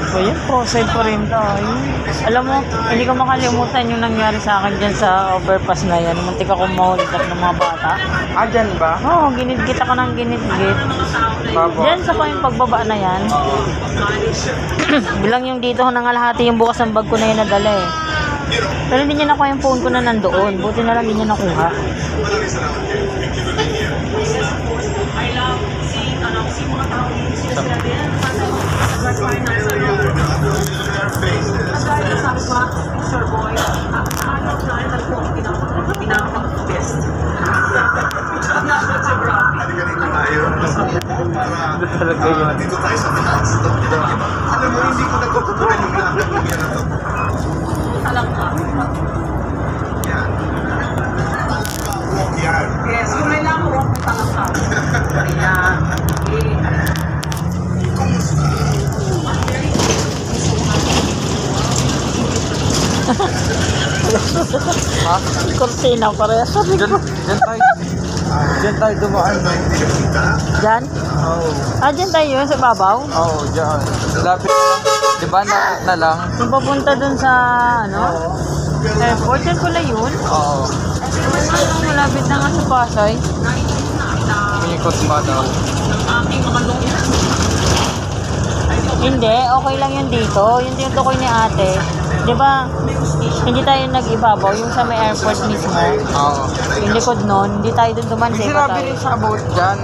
So yun, pro-side pa rin tayo. Alam mo, hindi ko makalimutan yung nangyari sa akin dyan sa overpass na yan. Muntik ako mahulog ng mga bata. Ah, dyan ba? Oo, ginidgit ako ng ginidgit. Babo. Dyan sa yung pagbaba na yan. Bilang yung dito ko nangalahati yung bukas ng bag ko na yun nadala eh. Pero hindi niya nakuha yung phone ko na nandoon. Buti na lang hindi niya nakuha. Talaga yun. Dito tayo sa taas. Alam mo, hindi ko nagkukuturan yung lakad ng yan na to. Talangka. Yan. Walk yan. Yes, kung may lang ko, talangka. Ayan. Okay. Kumusta? Ha? Cortina parehas sa Dyan, dyan tayo dumaan. Dyan? Oo. Ah, dyan tayo yun sa babaw? Oo, dyan. Lapit na lang. Diba na lang? Yung papunta dun sa, ano? Airport, yan pala yun? Oo. Ano, malapit na nga sa Pasay. Pinikot ba daw? Hindi, okay lang yun dito. Yung tinutukoy ni ate. Di ba, hindi tayo nag-ibabaw, yung sa may airport mismo. Oo. Yung likod nun, hindi tayo dun duman. May sinabi rin sa about dyan.